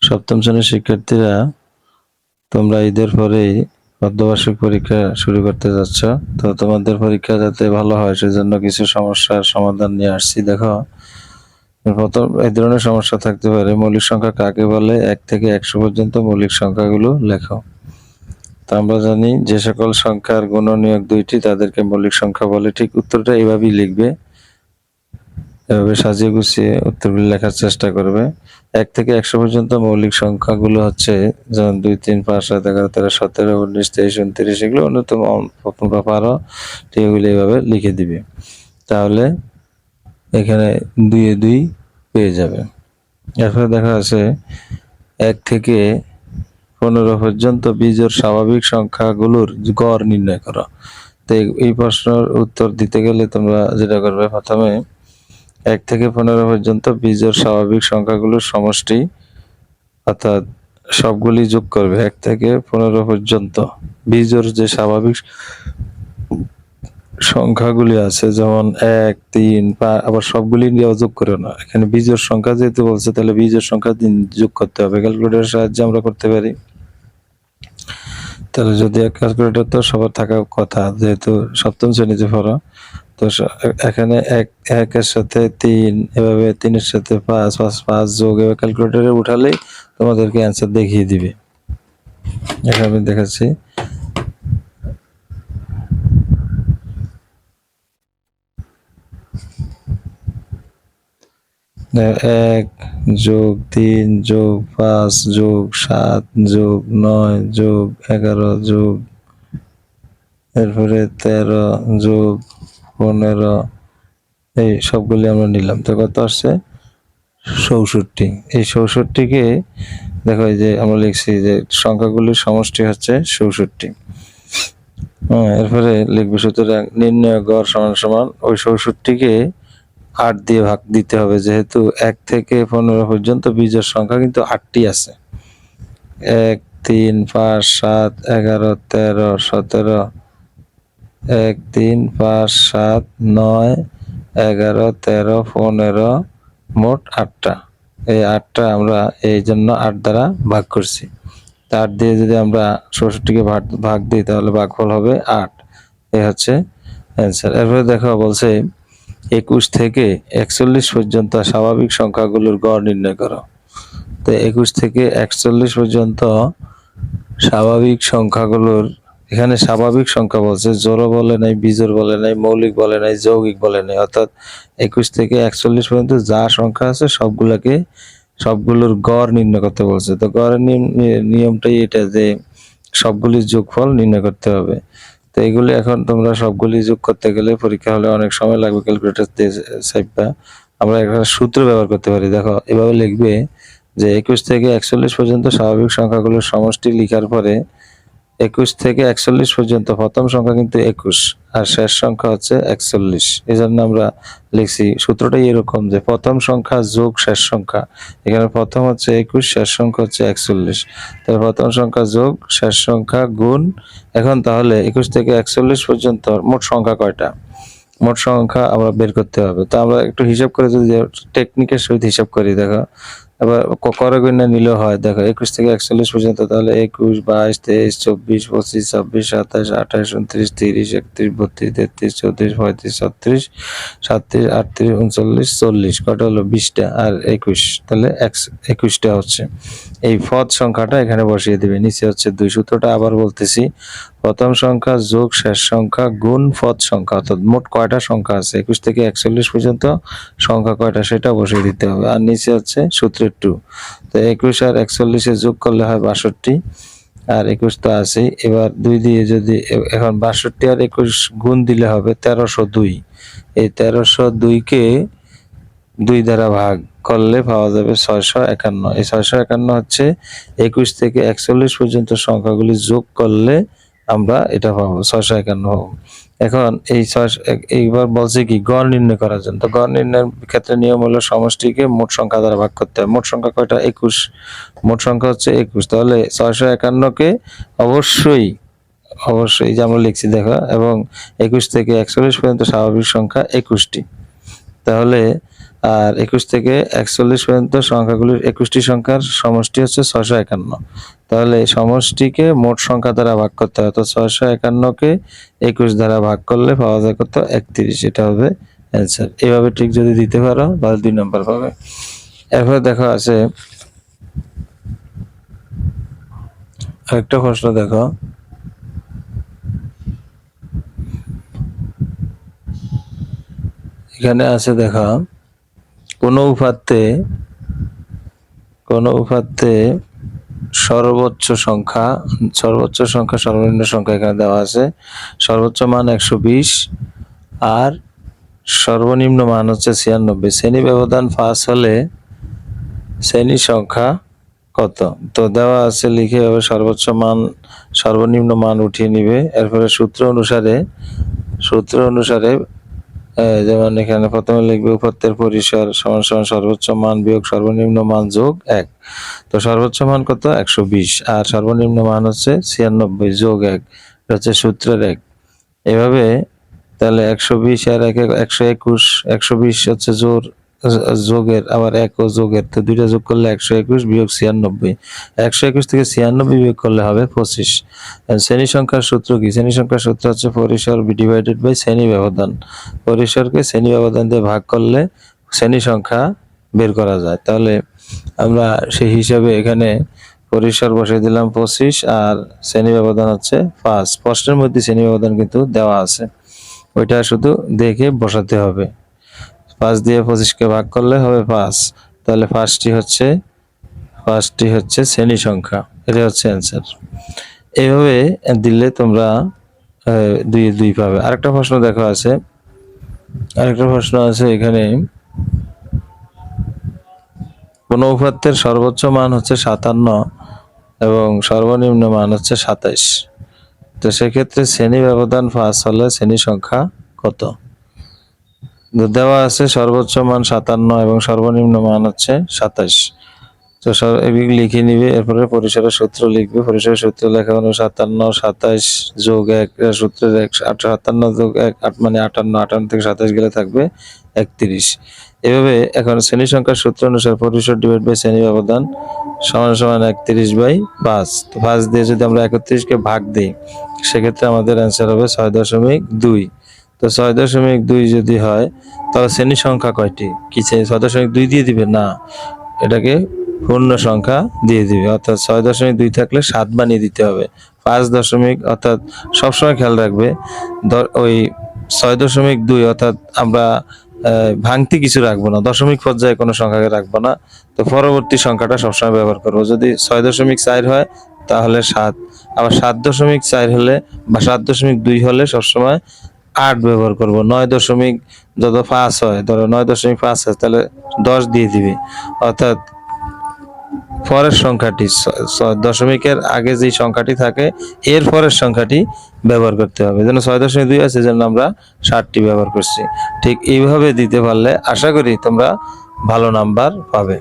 সপ্তম শ্রেণীর শিক্ষার্থীরা, তোমরা ঈদের পরেই অর্ধবার্ষিক পরীক্ষা শুরু করতে যাচ্ছ। তো তোমাদের পরীক্ষা যাতে ভালো হয় সেজন্য কিছু সমস্যার সমাধান নিয়ে আসছি। দেখো, প্রথম এই ধরনের সমস্যা থাকতে পারে। মৌলিক সংখ্যা কাকে বলে? 1 থেকে 100 পর্যন্ত মৌলিক সংখ্যাগুলো লেখো। তো আমরা জানি যে সকল সংখ্যার গুণনীয়ক 2টি তাদেরকে মৌলিক সংখ্যা বলে। ঠিক উত্তরটা এইভাবেই লিখবে, এভাবে সাজিয়ে গুছিয়ে উত্তরগুলো লেখার চেষ্টা করবে। 1 থেকে 100 পর্যন্ত মৌলিক সংখ্যাগুলো হচ্ছে যেমন 2, 3, 5, 7, 11, 13, 17, 19, 23, 29, এগুলো অন্যতম। তোমরা পারো, ঠিক এগুলো এইভাবে লিখে দিবে, তাহলে এখানে 2 এ 2 পেয়ে যাবে। এরপরে দেখা আছে 1 থেকে 15 পর্যন্ত বিজোড় স্বাভাবিক সংখ্যাগুলোর গড় নির্ণয় করো। তো এই প্রশ্নের উত্তর দিতে গেলে তোমরা যেটা করবে, প্রথমে 1 থেকে 15 পর্যন্ত বিজোড় স্বাভাবিক সংখ্যাগুলোর সমষ্টি, অর্থাৎ সবগুলি যোগ করবে। 1 থেকে 15 পর্যন্ত বিজোড় যে স্বাভাবিক সংখ্যাগুলি আছে, যেমন 1, 3, 5, আবার সবগুলি নিয়ে যোগ করো না। এখানে বিজোড় সংখ্যা যেহেতু বলছে, তাহলে বিজোড় সংখ্যা যোগ করতে হবে। ক্যালকুলেটরের সাহায্যে আমরা করতে পারি। তাহলে যদি ক্যালকুলেটর তো সবার থাকা কথা, যেহেতু সপ্তম শ্রেণীতে পড়ো, তো এখানে 1 এর সাথে 3, এভাবে 3 এর সাথে 5, 5, 5 যোগ, এভাবে ক্যালকুলেটরে উঠালেই তোমাদেরকে অ্যান্সার দেখিয়ে দিবে। এখানে আমি দেখাচ্ছি। 1 যোগ 3 যোগ 5 যোগ 7 যোগ 9 যোগ 11 যোগ, এরপরে 13 যোগ 15, এই সবগুলি আমরা নিলাম। তো কত আসছে? 64। এই 64কে দেখো, এই যে আমরা লিখছি যে সংখ্যাগুলির সমষ্টি হচ্ছে 64। এরপরে লিখবে, সুতরাং নির্ণয় গড় সমান সমান ওই 64কে 8 দিয়ে ভাগ দিতে হবে, যেহেতু 1 থেকে 15 পর্যন্ত বিজোড় সংখ্যা কিন্তু 8টি আছে। 1, 3, 5, 7, 11, 13, 17, 1, 3, 5, 7, 9, 11, 13, 15, মোট 8টা। এই 8টা আমরা এই জন্য 8 দ্বারা ভাগ করছি। 8 দিয়ে যদি আমরা 64কে ভাগ দিই, তাহলে ভাগফল হবে 8। এই হচ্ছে অ্যান্সার। এরপরে দেখো, বলছে 21 থেকে 41 পর্যন্ত স্বাভাবিক সংখ্যাগুলোর গড় নির্ণয় করো। তো 21 থেকে 41 পর্যন্ত স্বাভাবিক সংখ্যাগুলোর, এখানে স্বাভাবিক সংখ্যা বলছে, জোড় বলে নাই, বিজোড় বলে নাই, মৌলিক বলে নাই, যৌগিক বলে নাই। অর্থাৎ 21 থেকে 41 পর্যন্ত যা সংখ্যা আছে সবগুলোর গড় নির্ণয় করতে বলছে। তো গড়ের নিয়মটাই এটা যে সবগুলির যোগফল নির্ণয় করতে হবে। তো এইগুলি এখন তোমরা সবগুলি যোগ করতে গেলে পরীক্ষা হলে অনেক সময় লাগবে। ক্যালকুলেটর দিয়ে চাইবা, আমরা একটা সূত্র ব্যবহার করতে পারি। দেখো, এভাবে লিখবে যে 21 থেকে 41 পর্যন্ত স্বাভাবিক সংখ্যাগুলোর সমষ্টি লিখার পরে 21 থেকে 41 পর্যন্ত প্রথম সংখ্যা কিন্তু 21 আর শেষ সংখ্যা হচ্ছে 41। এই জন্য আমরা লিখছি, সূত্রটাই এরকম যে প্রথম সংখ্যা যোগ শেষ সংখ্যা। এখানে প্রথম হচ্ছে 21, শেষ সংখ্যা হচ্ছে 41। তাহলে প্রথম সংখ্যা যোগ শেষ সংখ্যা গুণ। এখন তাহলে 21 থেকে 41 পর্যন্ত মোট সংখ্যা কয়টা? মোট সংখ্যা আমরা বের করতে হবে। তো আমরা একটু হিসাব করে, যদি টেকনিকের সহিত হিসাব করি, দেখো এবার করে গুণে নিলেও হয়। দেখো 21 থেকে 41 পর্যন্ত, তাহলে 21, 22, 23, 24, 25, 26, 27, 28, 29, 30, 31, 32, 33, 34, 35, 36, 37, 38, 39, 40, কটা হলো? 20টা আর 21, তাহলে 21টা হচ্ছে। এই পদ সংখ্যাটা এখানে বসিয়ে দিবে। নিচে হচ্ছে 2। সূত্রটা আবার বলতেছি, প্রথম সংখ্যা যোগ শেষ সংখ্যা গুণ পদ সংখ্যা, অর্থাৎ মোট কয়টা সংখ্যা আছে 21 থেকে 41 পর্যন্ত সংখ্যা কয়টা সেটা বসিয়ে দিতে হবে। আর নিচে হচ্ছে সূত্রের 2। তো 21 আর 41 যোগ করলে হয় 62, আর 21 তো আছেই। এবার 2 দিয়ে যদি এখন 62 আর 21 গুণ দিলে হবে 1302। এই 1302কে 2 দ্বারা ভাগ করলে পাওয়া যাবে 651। এই 651 হচ্ছে 21 থেকে 41 পর্যন্ত সংখ্যাগুলি যোগ করলে আমরা এটা পাবো, 651 পাবো। এখন এইবার বলছে কি, গড় নির্ণয় করার জন্য। তো গড় নির্ণয়ের ক্ষেত্রে নিয়ম হলো সমষ্টিকে মোট সংখ্যা দ্বারা ভাগ করতে হবে। মোট সংখ্যা কয়টা? 21। মোট সংখ্যা হচ্ছে 21, তাহলে 651কে অবশ্যই যে আমরা লিখছি, দেখো, এবং 21 থেকে 41 পর্যন্ত স্বাভাবিক সংখ্যা 21টি। তাহলে আর 21 থেকে 41 পর্যন্ত সংখ্যাগুলির 21টি সংখ্যার সমষ্টি হচ্ছে 651। তাহলে সমষ্টিকে মোট সংখ্যা দ্বারা ভাগ করতে হয়, তো 651কে 21 দ্বারা ভাগ করলে পাওয়া যায় কত? 31। এটা হবে অ্যান্সার। এভাবে ঠিক যদি দিতে পারো তাহলে 2 নম্বর পাবে। এরপরে দেখো আছে আরেকটা প্রশ্ন, দেখো এখানে আছে, দেখো কোন উপাত্তে সর্বোচ্চ সংখ্যা সর্বনিম্ন সংখ্যা এখানে দেওয়া আছে। সর্বোচ্চ মান 120 আর সর্বনিম্ন মান হচ্ছে 96। শ্রেণী ব্যবধান 5 হলে শ্রেণী সংখ্যা কত? তো দেওয়া আছে, লিখে হবে সর্বোচ্চ মান সর্বনিম্ন মান উঠিয়ে নিবে। এরপরে সূত্র অনুসারে যেমন এখানে প্রথমে লিখবে উপাত্তের পরিসর সমান সমান সর্বোচ্চ মান বিয়োগ সর্বনিম্ন মান যোগ 1। তো সর্বোচ্চ মান কত? 120 আর সর্বনিম্ন মান হচ্ছে 96 যোগ 1, এটা হচ্ছে সূত্রের 1। এভাবে তাহলে 120 আর 1 121, 120 হচ্ছে যোগের, আবার 1 ও যোগের, তো দুইটা যোগ করলে 121 বিয়োগ 96। 121 থেকে 96 বিয়োগ করলে হবে 25। শ্রেণী সংখ্যার সূত্র কি? শ্রেণী সংখ্যার সূত্র হচ্ছে পরিসর ডিভাইডেড বাই শ্রেণী ব্যবধান। পরিসরকে শ্রেণী ব্যবধান দিয়ে ভাগ করলে শ্রেণী সংখ্যা বের করা যায়। তাহলে আমরা সেই হিসাবে এখানে পরিসর বসিয়ে দিলাম 25 আর শ্রেণী ব্যবধান হচ্ছে 5। প্রশ্নের মধ্যে শ্রেণী ব্যবধান কিন্তু দেওয়া আছে, ওইটা শুধু দেখে বসাতে হবে। 5 দিয়ে 25কে ভাগ করলে হবে 5। তাহলে পাঁচটি হচ্ছে শ্রেণী সংখ্যা। এটা হচ্ছে অ্যান্সার। এইভাবে দিলে তোমরা 2 পাবে। আরেকটা প্রশ্ন দেখো আছে, এখানে কোন উপাত্তের সর্বোচ্চ মান হচ্ছে 57 এবং সর্বনিম্ন মান হচ্ছে 27। তো সেক্ষেত্রে শ্রেণী ব্যবধান 5 হলে শ্রেণী সংখ্যা কত? দেওয়া আছে সর্বোচ্চ মান 57 এবং সর্বনিম্ন মান হচ্ছে 27। তো এগুলি লিখে নিবে। এরপরে পরিসরের সূত্র লিখবে। পরিসরের সূত্র লেখা হলো 57 27 যোগ 1, সূত্রের 57 যোগ 1 8 মানে 58, 58 থেকে 27 গেলে থাকবে 31। এভাবে এখন শ্রেণী সংখ্যার সূত্র অনুসারে পরিসর ডিভাইড বাই শ্রেণী ব্যবধান সমান সমান 31/5। তো 5 দিয়ে যদি আমরা 31কে ভাগ দিই সেক্ষেত্রে আমাদের অ্যান্সার হবে 6.2। তো 6.2 যদি হয় তাহলে শ্রেণী সংখ্যা কয়টি? কি 6.2 দিয়ে দিবে না, এটাকে পূর্ণ সংখ্যা দিয়ে দিবে, অর্থাৎ 6.2 থাকলে 7 বানিয়ে দিতে হবে। 5 অর্থাৎ সবসময় খেয়াল রাখবে ওই 6.2 অর্থাৎ আমরা ভাঙতি কিছু রাখবো না, দশমিক পর্যায়ে কোনো সংখ্যাকে রাখবো না। তো পরবর্তী সংখ্যাটা সবসময় ব্যবহার করবো। যদি 6.4 হয় তাহলে 7, আবার 7.4 হলে বা 7.2 হলে সবসময় 8 ব্যবহার করব। 9.5 হয়, ধরো 9.5 হয় তাহলে 10 দিয়ে দিবে, অর্থাৎ পরের সংখ্যাটি দশমিকের আগে যে সংখ্যাটি থাকে এর পরের সংখ্যাটি ব্যবহার করতে হবে। যেন 6.2 আছে, যেন আমরা 7টি ব্যবহার করছি। ঠিক এইভাবে দিতে পারলে আশা করি তোমরা ভালো নাম্বার পাবে।